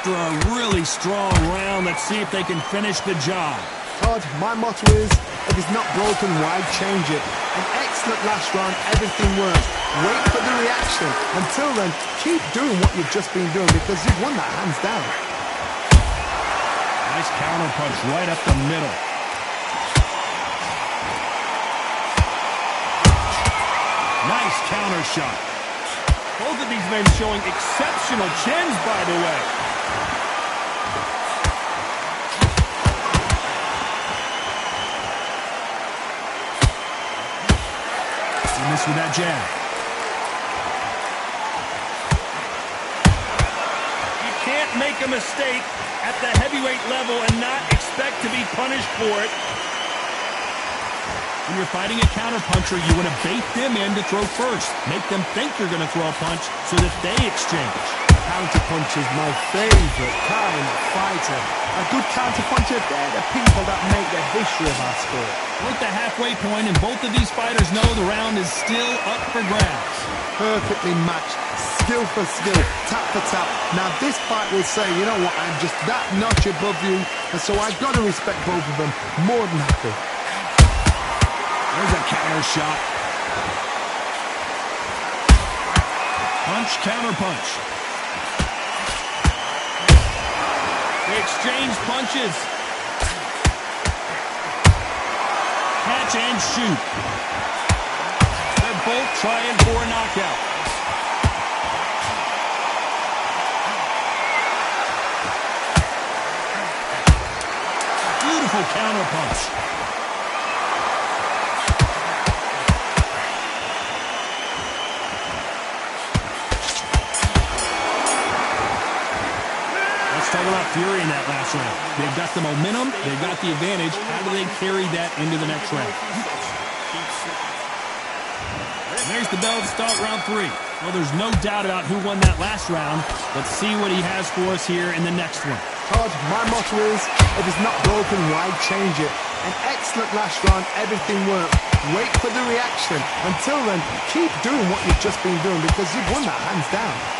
after a really strong round. Let's see if they can finish the job. Todd, my motto is, if it's not broken, why change it? An excellent last round, everything works. Wait for the reaction. Until then, keep doing what you've just been doing because you've won that hands down. Nice counter punch right up the middle. Nice counter shot. Both of these men showing exceptional chins, by the way. He missed with that jab. You can't make a mistake at the heavyweight level and not expect to be punished for it. When you're fighting a counterpuncher, you want to bait them in to throw first. Make them think you're going to throw a punch so that they exchange. Counterpunch is my favorite kind of fighter. A good counterpuncher, they're the people that make the history of our sport. We're at the halfway point, and both of these fighters know the round is still up for grabs. Perfectly matched, skill for skill, tap for tap. Now this fight will say, you know what, I'm just that notch above you, and so I've got to respect both of them more than happy. There's a counter shot. Punch, counter punch. They exchange punches. Catch and shoot. They're both trying for a knockout. Beautiful counter punch. Talk about fury in that last round. They've got the momentum, they've got the advantage. How do they carry that into the next round? And there's the bell to start round 3. Well, there's no doubt about who won that last round. Let's see what he has for us here in the next one. Todd, my motto is, if it's not broken, why change it? An excellent last round, everything worked. Wait for the reaction. Until then, keep doing what you've just been doing because you've won that hands down.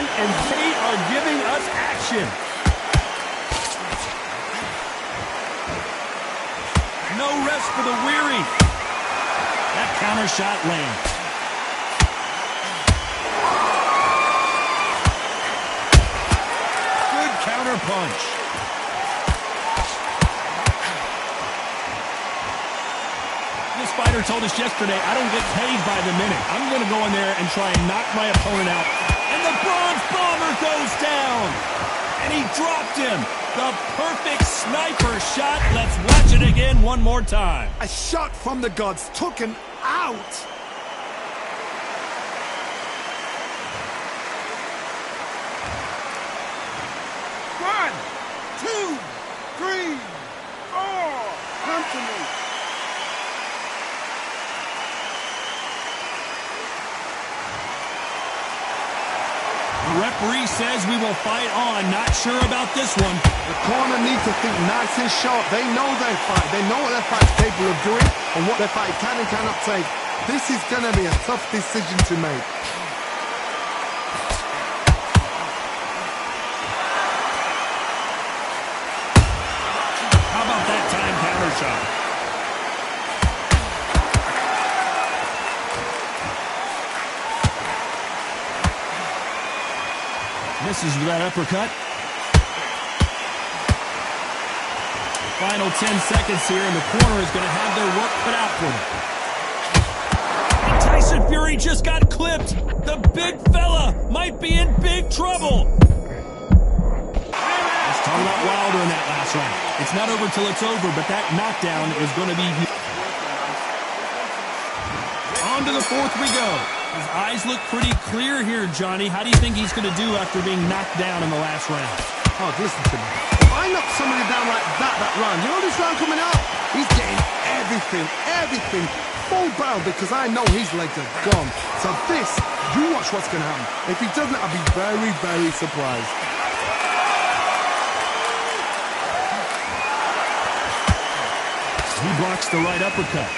And they are giving us action. No rest for the weary. That counter shot lands. Good counter punch. This fighter told us yesterday, I don't get paid by the minute. I'm going to go in there and try and knock my opponent out. And the Bronze Bomber goes down. And he dropped him. The perfect sniper shot. Let's watch it again one more time. A shot from the gods took him out. One, two, three, four. Come to me. The referee says we will fight on. Not sure about this one. The corner needs to think nice and sharp. They know their fight. They know what their fight's capable of doing and what their fight can and cannot take. This is going to be a tough decision to make. How about that time counter shot? Misses with that uppercut. Final 10 seconds here, and the corner is going to have their work cut out for them. And Tyson Fury just got clipped. The big fella might be in big trouble. Let's talk about Wilder in that last round. It's not over till it's over, but that knockdown is going to be huge. On to the fourth we go. His eyes look pretty clear here, Johnny. How do you think he's going to do after being knocked down in the last round? Oh, listen to me. If I knock somebody down like that round, you know this round coming out? He's getting everything full barrel because I know his legs are gone. So this, you watch what's going to happen. If he doesn't, I'll be very, very surprised. He blocks the right uppercut.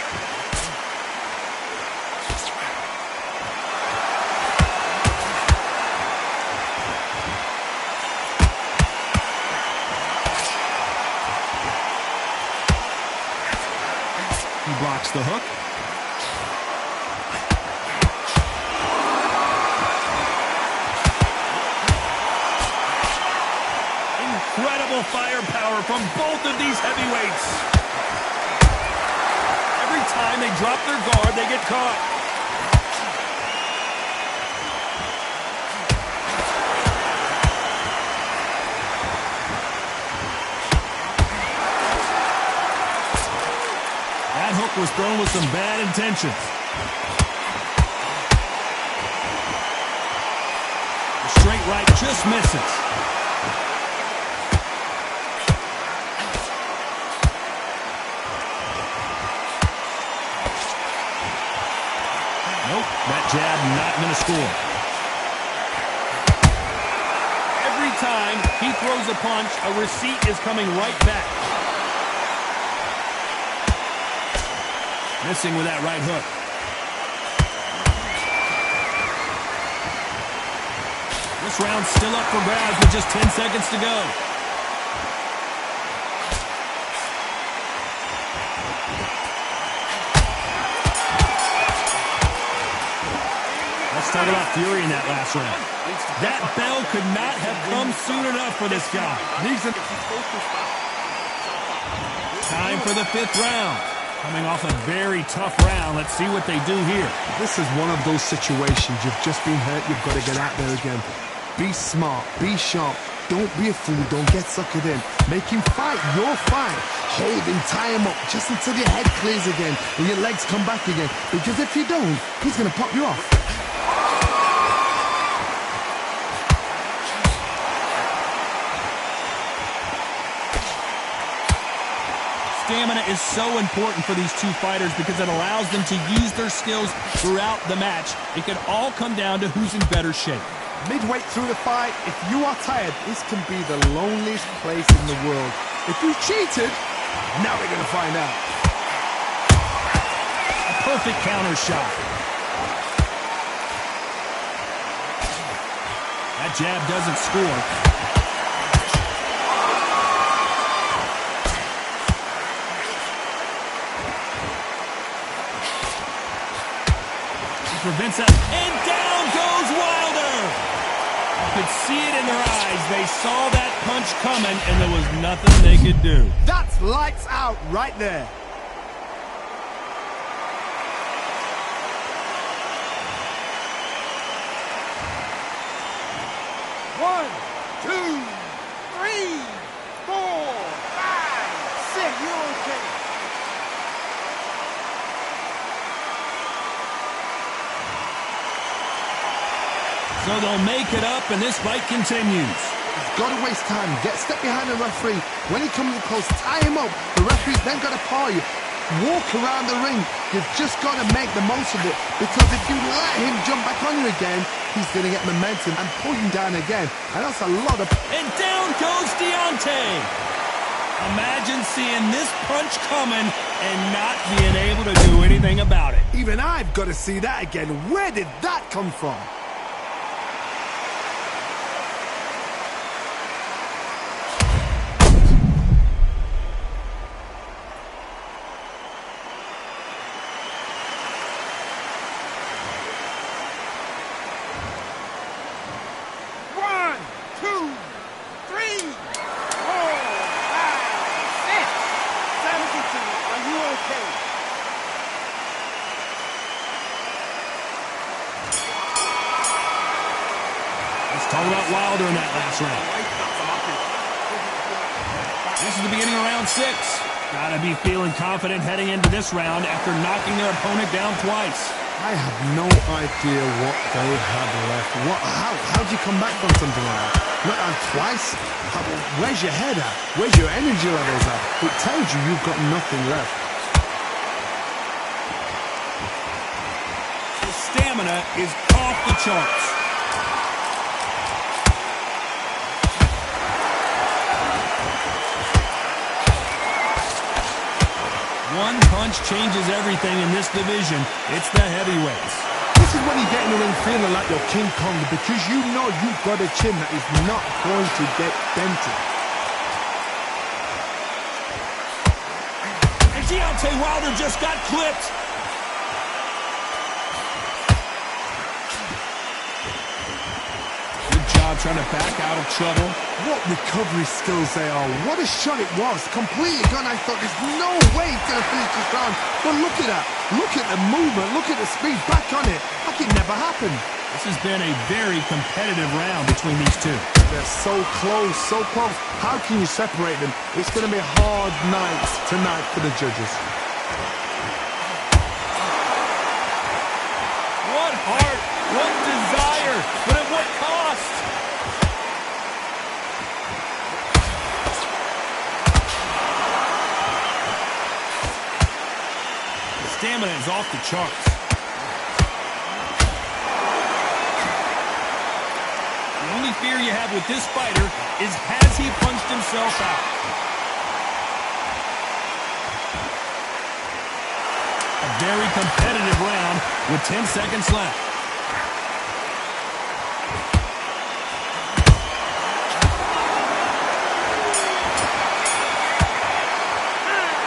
He blocks the hook. Incredible firepower from both of these heavyweights. Every time they drop their guard, they get caught. That hook was thrown with some bad intentions. The straight right just misses. Nope, that jab not going to score. Every time he throws a punch, a receipt is coming right back. Missing with that right hook. This round's still up for grabs with just 10 seconds to go. Let's talk about fury in that last round. That bell could not have come soon enough for this guy. Time for the 5th round. Coming off a very tough round. Let's see what they do here. This is one of those situations. You've just been hurt. You've got to get out there again. Be smart. Be sharp. Don't be a fool. Don't get suckered in. Make him fight your fight. Hold him. Tie him up just until your head clears again and your legs come back again. Because if you don't, he's going to pop you off. Stamina is so important for these two fighters because it allows them to use their skills throughout the match. It can all come down to who's in better shape. Midway through the fight, if you are tired, this can be the loneliest place in the world. If you cheated, now we're going to find out. A perfect counter shot. That jab doesn't score. Prevents that, and down goes Wilder. You could see it in their eyes. They saw that punch coming, and there was nothing they could do. That's lights out right there. One, two, three, 4, 5, 6. You're okay. So they'll make it up, and this fight continues. He's got to waste time. Get step behind the referee. When he comes close, tie him up. The referee's then got to paw you. Walk around the ring. You've just got to make the most of it. Because if you let him jump back on you again, he's going to get momentum and pull you down again. And that's a lot of... And down goes Deontay. Imagine seeing this punch coming and not being able to do anything about it. Even I've got to see that again. Where did that come from? Talk about Wilder in that last round. This is the beginning of round 6. Gotta be feeling confident heading into this round after knocking their opponent down twice. I have no idea what they have left. How'd you come back from something like that? Not down twice? Where's your head at? Where's your energy levels at? It tells you you've got nothing left. The stamina is off the charts. One punch changes everything in this division. It's the heavyweights. This is when you get in the ring feeling like you're King Kong, because you know you've got a chin that is not going to get dented. And Deontay Wilder just got clipped. Good job trying to back out of trouble. What recovery skills they are. What a shot it was. Completely gone. I thought there's no way he's going to finish this round. But look at that. Look at the movement. Look at the speed. Back on it. Like it never happened. This has been a very competitive round between these two. They're so close, so close. How can you separate them? It's going to be a hard night tonight for the judges. What heart, what desire, but at what cost? The stamina is off the charts. The only fear you have with this fighter is, has he punched himself out? A very competitive round with 10 seconds left.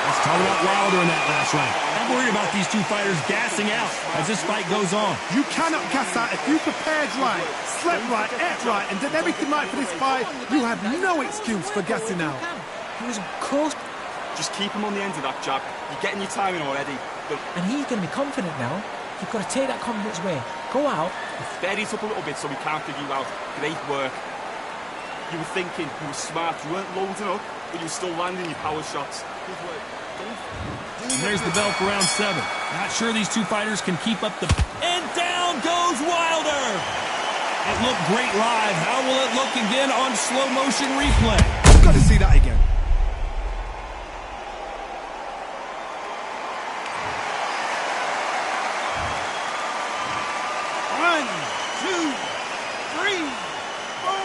Let's talk about Wilder in that last round. I'm worried about these two fighters gassing out as this fight goes on. You cannot gas out. If you prepared right, slept right, ate right, and did everything right for this fight, you have no excuse for gassing out. He was close. Just keep him on the end of that jab. You're getting your timing already. And he's going to be confident now. You've got to take that confidence away. Go out. Steady it up a little bit so we can't figure you out. Great work. You were thinking, you were smart. You weren't loading up, but you were still landing your power shots. Good work. And there's the bell for round 7. Not sure these two fighters can keep up the... And down goes Wilder! It looked great live. How will it look again on slow motion replay? You've got to see that again. One, two, three, 4, 5,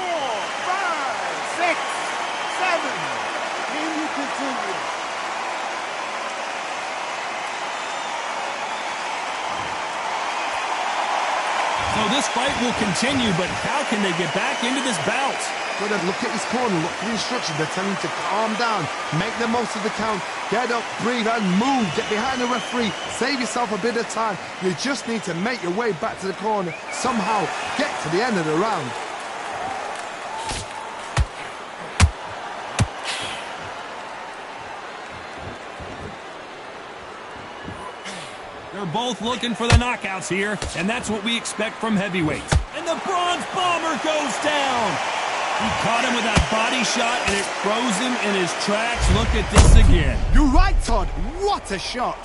6, 7. Can you continue? So this fight will continue, but how can they get back into this bout? Got to look at his corner, look for the instructions. They're telling him to calm down, make the most of the count, get up, breathe, and move. Get behind the referee, save yourself a bit of time. You just need to make your way back to the corner, somehow get to the end of the round. They're both looking for the knockouts here, and that's what we expect from heavyweights. And the Bronze Bomber goes down. He caught him with that body shot, and it froze him in his tracks. Look at this again. You're right, Todd. What a shot. 1,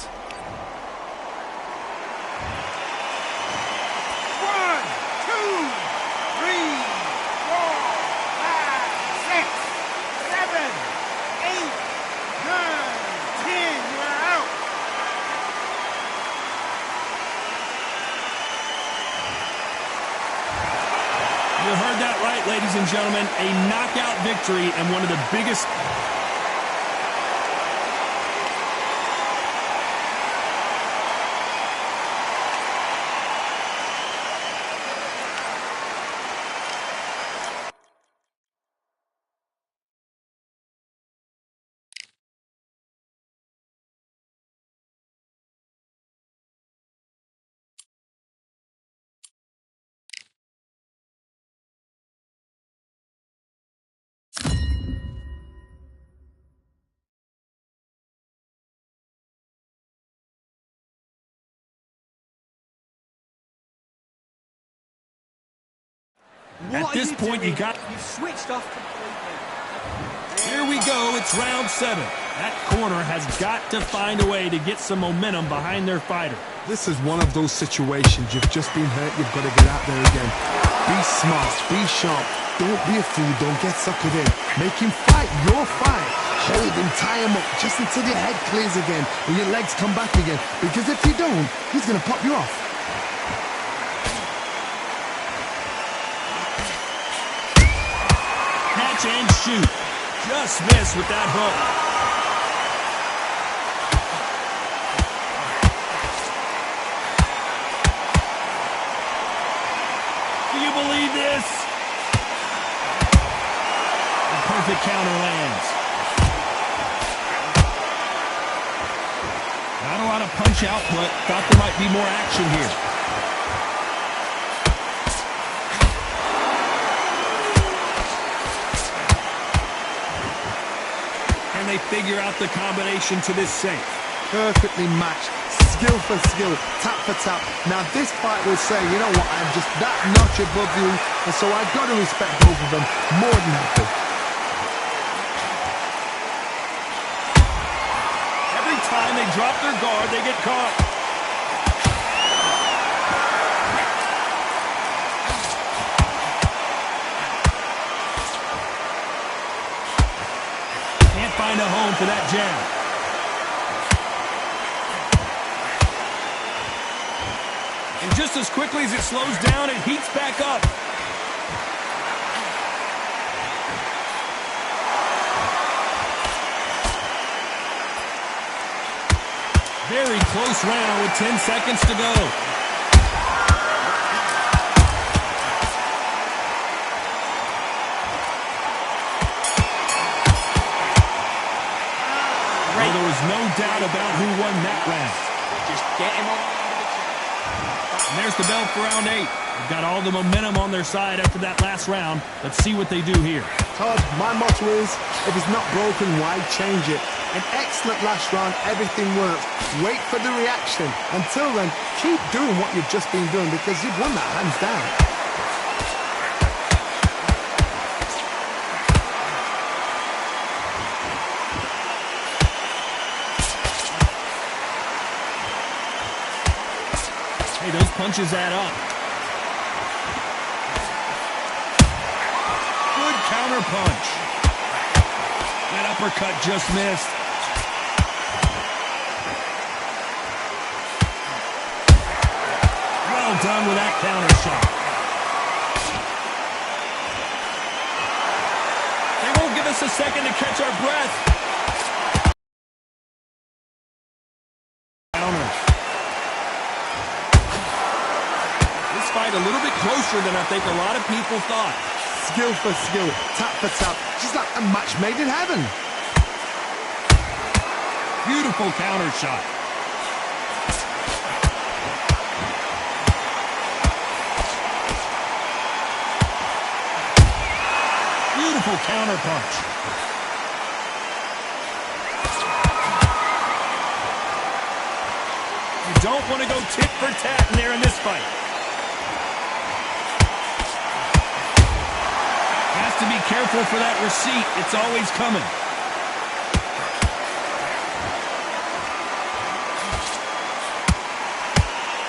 2, 3, 4, 5, 6, 7, 8, 9, 10. You're out. You heard that right, ladies and gentlemen. A knockout victory and one of the biggest... At this point, you got... You've switched off completely. Here we go. It's round 7. That corner has got to find a way to get some momentum behind their fighter. This is one of those situations. You've just been hurt. You've got to get out there again. Be smart. Be sharp. Don't be a fool. Don't get suckered in. Make him fight your fight. Hold him, tie him up just until your head clears again and your legs come back again. Because if you don't, he's going to pop you off. Catch and shoot. Just miss with that hook. believe this? The perfect counter lands. Not a lot of punch output. Thought there might be more action here. Can they figure out the combination to this sink? Perfectly matched. Skill for skill, tap for tap. Now this fight will say, you know what, I'm just that notch above you, and so I've got to respect both of them more than happy. Every time they drop their guard, they get caught. Can't find a home for that jab. And just as quickly as it slows down, it heats back up. Very close round with 10 seconds to go. Well, there was no doubt about who won that round. Just get him on. And there's the bell for round 8. They've got all the momentum on their side after that last round. Let's see what they do here. Todd, my motto is, if it's not broken, why change it? An excellent last round, everything works. Wait for the reaction. Until then, keep doing what you've just been doing because you've won that hands down. Hey, those punches add up. Good counter punch. That uppercut just missed. Well done with that counter shot. They won't give us a second to catch our breath. A little bit closer than I think a lot of people thought. Skill for skill, tap for tap, just like a match made in heaven. Beautiful counter shot. Beautiful counter punch. You don't want to go tit for tat in there in this fight. To be careful for that receipt. It's always coming.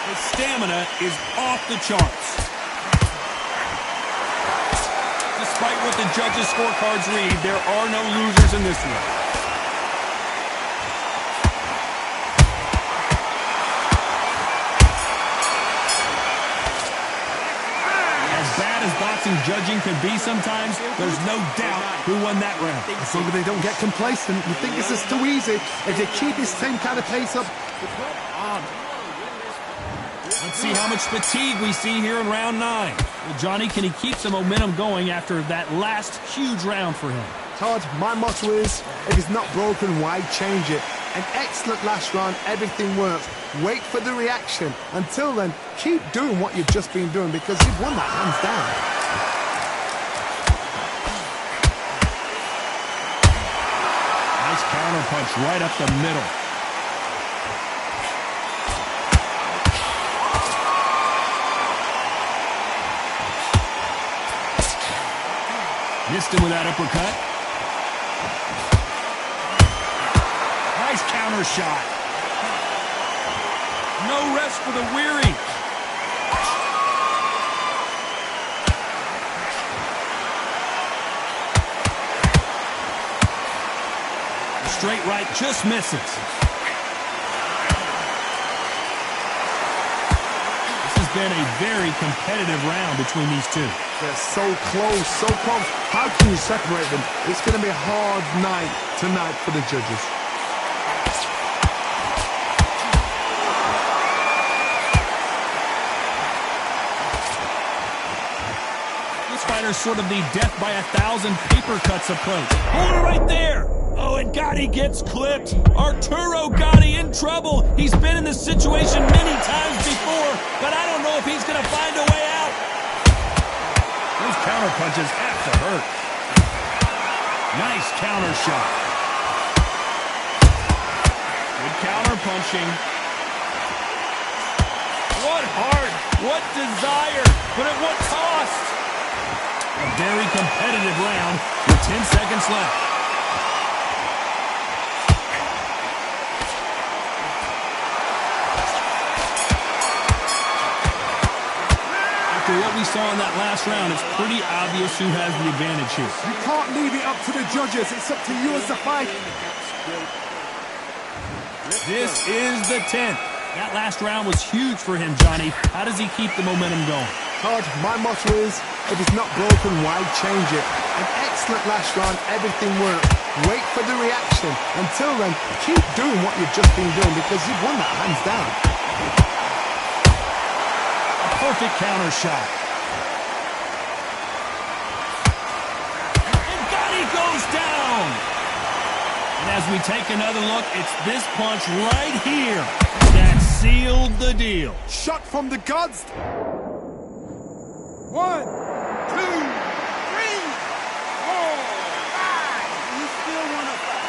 His stamina is off the charts. Despite what the judges' scorecards read, there are no losers in this one. Boxing judging can be sometimes, there's no doubt who won that round. As long as they don't get complacent, you think this is too easy. If they keep this same kind of pace up. Let's see how much fatigue we see here in round 9. Well, Johnny, can he keep the momentum going after that last huge round for him? Todd, my motto is, if it's not broken, why change it? An excellent last round, everything works. Wait for the reaction. Until then, keep doing what you've just been doing because you've won that hands down. Nice counter punch right up the middle. Missed him with that uppercut. Nice counter shot. No rest for the weary. The straight right just misses. This has been a very competitive round between these two. They're so close, so close. How can you separate them? It's going to be a hard night tonight for the judges. Spider's sort of the death by 1,000 paper cuts approach. Hold it right there. Oh, and Gotti gets clipped. Arturo Gotti in trouble. He's been in this situation many times before, but I don't know if he's going to find a way out. Those counter punches have to hurt. Nice counter shot. Good counter punching. What heart, what desire, but at what cost? A very competitive round with 10 seconds left. After what we saw in that last round, it's pretty obvious who has the advantage here. You can't leave it up to the judges. It's up to you as the fight. This is the 10th. That last round was huge for him, Johnny. How does he keep the momentum going? Todd, my motto is, if it's not broken, why change it? An excellent last round, everything worked. Wait for the reaction. Until then, keep doing what you've just been doing because you've won that hands down. A perfect counter shot. And Gotti goes down. And as we take another look, it's this punch right here that sealed the deal. Shot from the gods. 1, 2, 3, 4, 5. You still want to fight?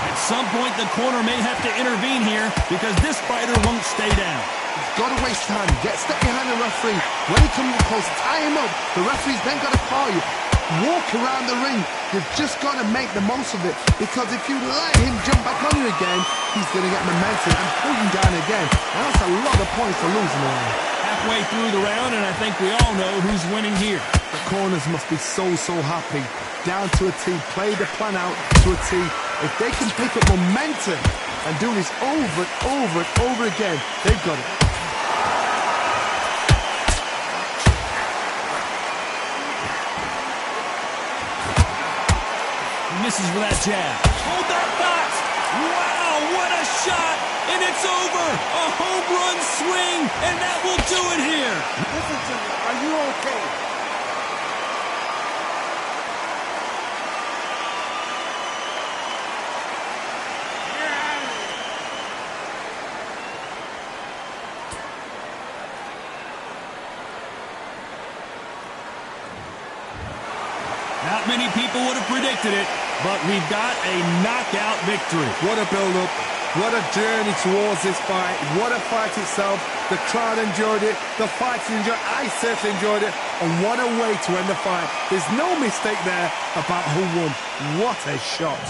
At some point, the corner may have to intervene here because this fighter won't stay down. He's got to waste time. Get stuck behind the referee. When he comes close, tie him up. The referee's then got to call you. Walk around the ring. You've just got to make the most of it. Because if you let him jump back on you again, he's going to get momentum and pull you down again. And that's a lot of points to lose in the round. Halfway through the round, and I think we all know who's winning here. The corners must be so happy. Down to a T. Play the plan out to a T. If they can pick up momentum and do this over and over and over again, they've got it. Misses with that jab. Hold that thought. Wow, what a shot. And it's over. A home run swing. And that will do it here. Listen to me. Are you okay? You're out of here. Not many people would have predicted it, but we've got a knockout victory. What a build-up. What a journey towards this fight. What a fight itself. The crowd enjoyed it. The fighters enjoyed it. I certainly enjoyed it. And what a way to end the fight. There's no mistake there about who won. What a shot.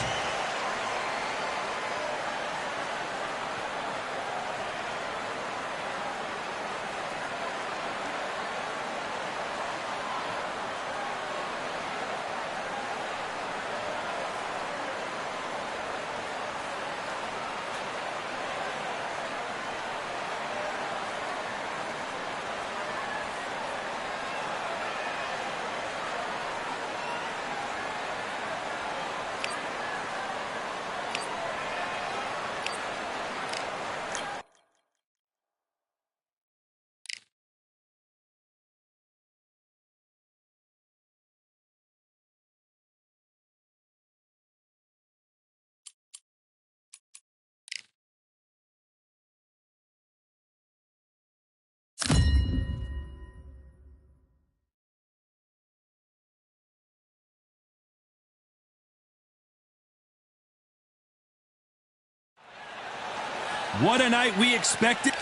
What a night we expected.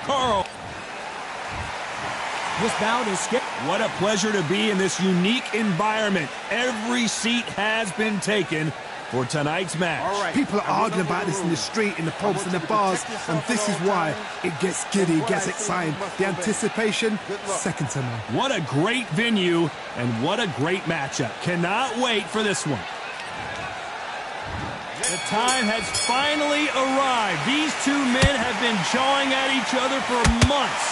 Carl. This bout is skipped. What a pleasure to be in this unique environment. Every seat has been taken for tonight's match. All right. People are arguing about this in the street, in the pubs, in the bars, and this is why it gets giddy, it gets exciting. The anticipation, second to none. What a great venue, and what a great matchup. Cannot wait for this one. The time has finally arrived. These two men have been jawing at each other for months.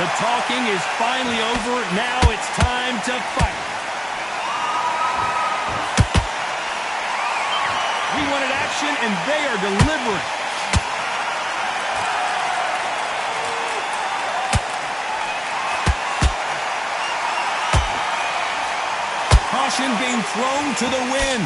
The talking is finally over. Now it's time to fight. We wanted action, and they are delivering. Caution being thrown to the wind.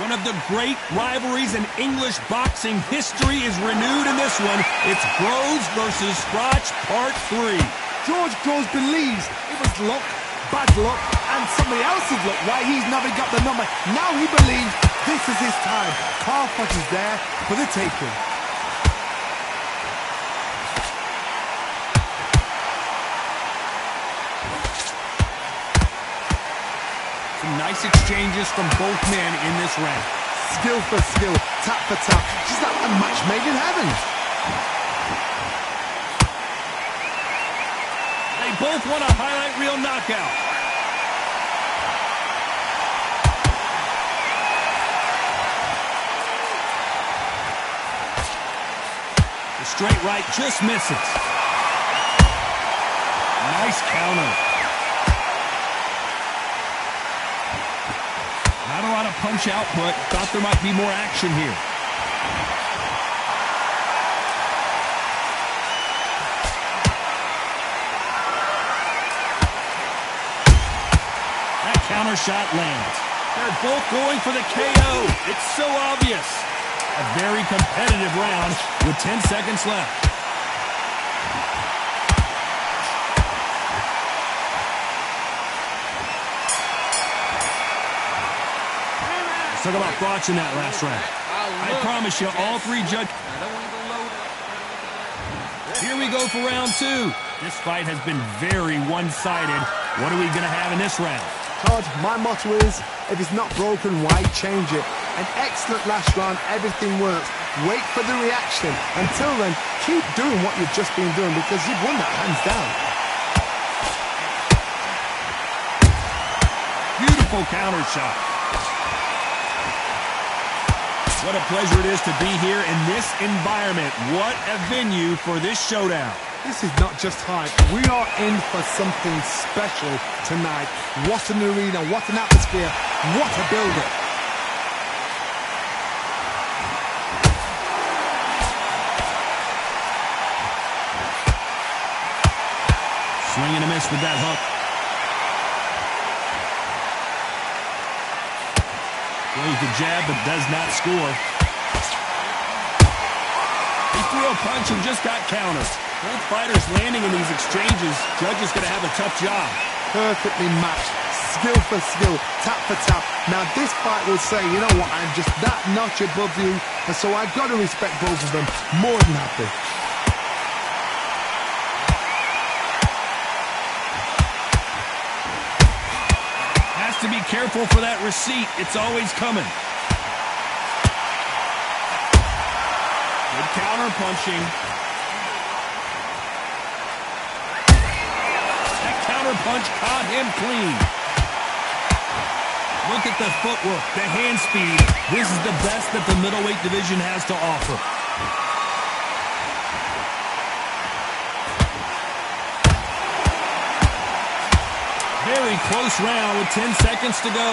One of the great rivalries in English boxing history is renewed in this one. It's Groves versus Scratch Part 3. George Groves believes it was luck, bad luck, and somebody else's luck why he's never got the number. Now he believes this is his time. Carl Froch is there for the taking. Some nice exchanges from both men in this round. Skill for skill, tap for tap. Just like a match made in heaven. They both want a highlight reel knockout. The straight right just misses. Nice counter. Not a lot of punch output. Thought there might be more action here. That counter shot lands. They're both going for the KO. It's so obvious. A very competitive round with 10 seconds left. Talk about Froch in that last round. I promise you, all three judges. Here we go for round 2. This fight has been very one-sided. What are we going to have in this round? Todd, my motto is, if it's not broken, why change it? An excellent last round, everything works. Wait for the reaction. Until then, keep doing what you've just been doing because you've won that hands down. Beautiful counter shot. What a pleasure it is to be here in this environment. What a venue for this showdown. This is not just hype. We are in for something special tonight. What an arena, what an atmosphere, what a build-up. Swing and a miss with that hook. Throws the jab, but does not score. He threw a punch and just got countered. Both fighters landing in these exchanges. Judge is going to have a tough job. Perfectly matched, skill for skill, tap for tap. Now this fight will say, you know what, I'm just that notch above you, and so I've got to respect both of them more than happy. To be careful for that receipt. It's always coming. Good counter punching. That counter punch caught him clean. Look at the footwork, the hand speed. This is the best that the middleweight division has to offer. Very close round with 10 seconds to go.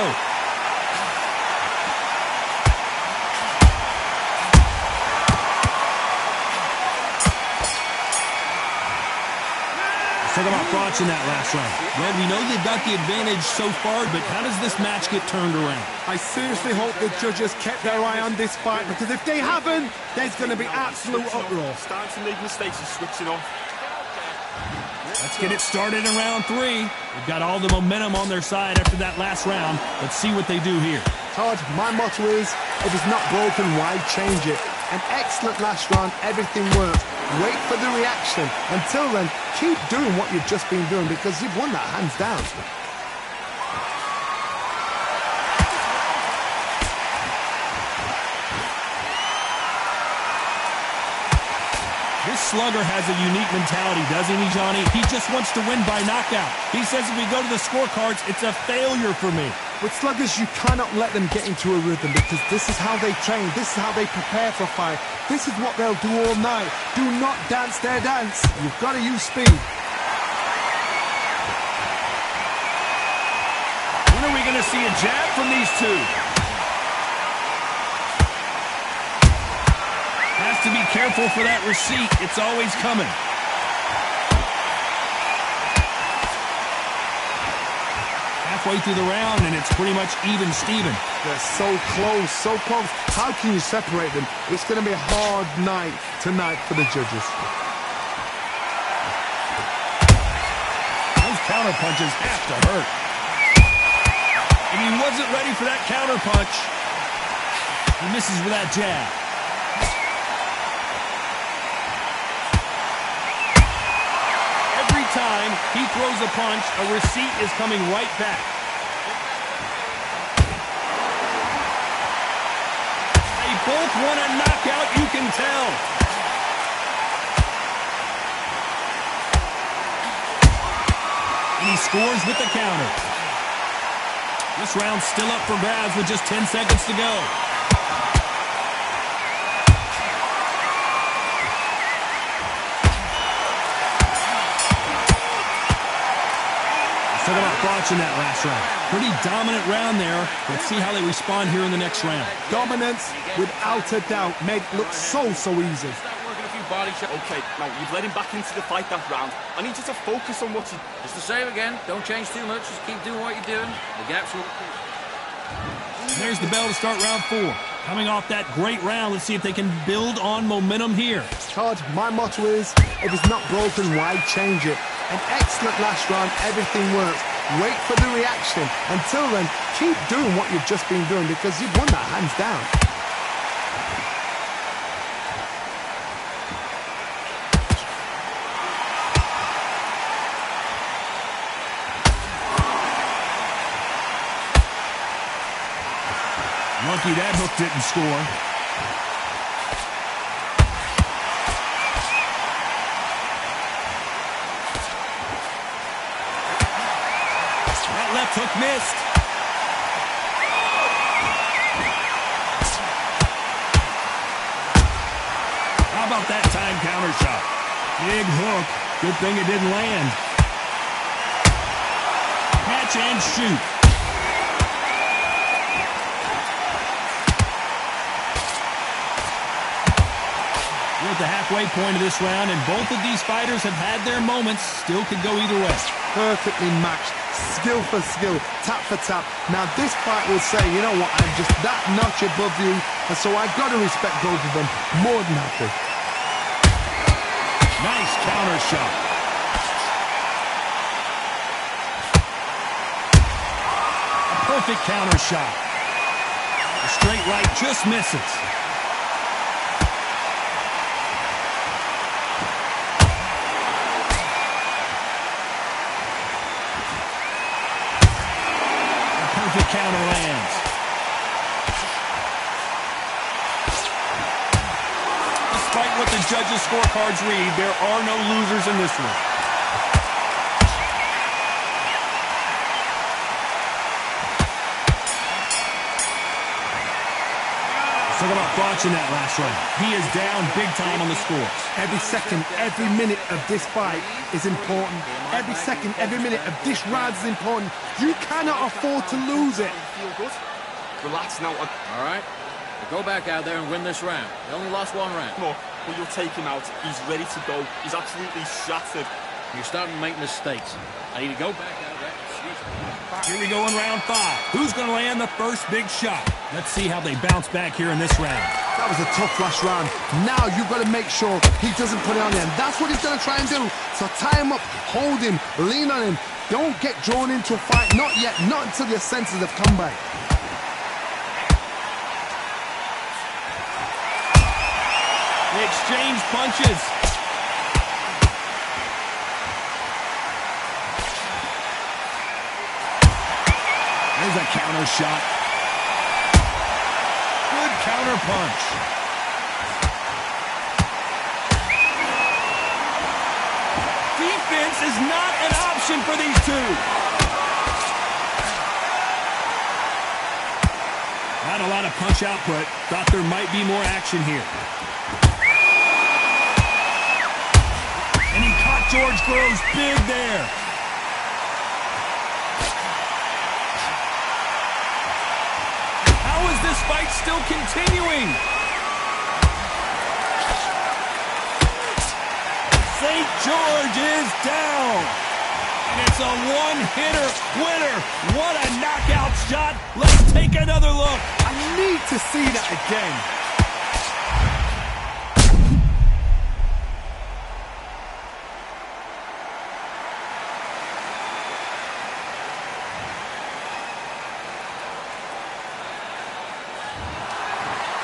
Let's talk about Froch in that last round. Well, we know they've got the advantage so far, but how does this match get turned around? I seriously hope the judges kept their eye on this fight, because if they haven't, there's going to be absolute uproar. Starting to make mistakes and switching off. Let's get it started in round 3. They've got all the momentum on their side after that last round. Let's see what they do here. Todd, my motto is, if it's not broken, why change it? An excellent last round, everything works. Wait for the reaction. Until then, keep doing what you've just been doing because you've won that hands down. This slugger has a unique mentality, doesn't he, Johnny? He just wants to win by knockout. He says if we go to the scorecards, it's a failure for me. With sluggers, you cannot let them get into a rhythm because this is how they train. This is how they prepare for a fight. This is what they'll do all night. Do not dance their dance. You've got to use speed. When are we going to see a jab from these two? Has to be careful for that receipt. It's always coming. halfway through the round, and it's pretty much even Steven. They're so close, so close. How can you separate them? It's going to be a hard night tonight for the judges. Those counter punches have to hurt. And he wasn't ready for that counter punch. He misses with that jab. Every time he throws a punch, a receipt is coming right back. They both want a knockout, you can tell. And he scores with the counter. This round's still up for grabs with just 10 seconds to go. Talk about thoughts in that last round. Pretty dominant round there. Let's see how they respond here in the next round. Dominance, without a doubt, made it look so easy. Okay, now you've let him back into the fight that round. I need you to focus on what you... It's the same again. Don't change too much. Just keep doing what you're doing. The gaps will... And there's the bell to start round 4. Coming off that great round, let's see if they can build on momentum here. Todd, my motto is, if it's not broken, why change it? An excellent last round, everything works. Wait for the reaction. Until then, keep doing what you've just been doing because you've won that hands down. Lucky that hook didn't score. That left hook missed. How about that time counter shot? Big hook. Good thing it didn't land. Catch and shoot. We're at the halfway point of this round, and both of these fighters have had their moments. Still could go either way. Perfectly matched, skill for skill, tap for tap. Now this fight will say, you know what, I'm just that notch above you, and so I've got to respect both of them. More than happy. Nice counter shot. A perfect counter shot. A straight right just misses. The counter lands. Despite what the judges' scorecards read, there are no losers in this one. Talk about thoughts in that last round. He is down big time on the scores. Every second, every minute of this fight is important. Every second, every minute of this round is important. You cannot afford to lose it. Feel good? Relax now. All right? Well, go back out there and win this round. You only lost one round. Come on, well, you'll take him out. He's ready to go. He's absolutely shattered. You're starting to make mistakes. I need to go back out there. Here we go in round 5. Who's going to land the first big shot? Let's see how they bounce back here in this round. That was a tough last round. Now you've got to make sure he doesn't put it on you. And that's what he's going to try and do. So tie him up, hold him, lean on him. Don't get drawn into a fight. Not yet. Not until your senses have come back. They exchange punches. There's a counter shot. Good counter punch. Defense is not an option for these two. Not a lot of punch output. Thought there might be more action here. And he caught George Groves big there. How is this fight still continuing? St. George is down. And it's It's a one-hitter winner. What a knockout shot. Let's take another look. I need to see that again.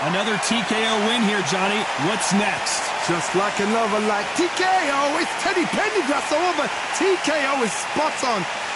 Another TKO win here, Johnny. What's next? Just like another like TKO, it's Teddy Pendergrass over. TKO is spot on.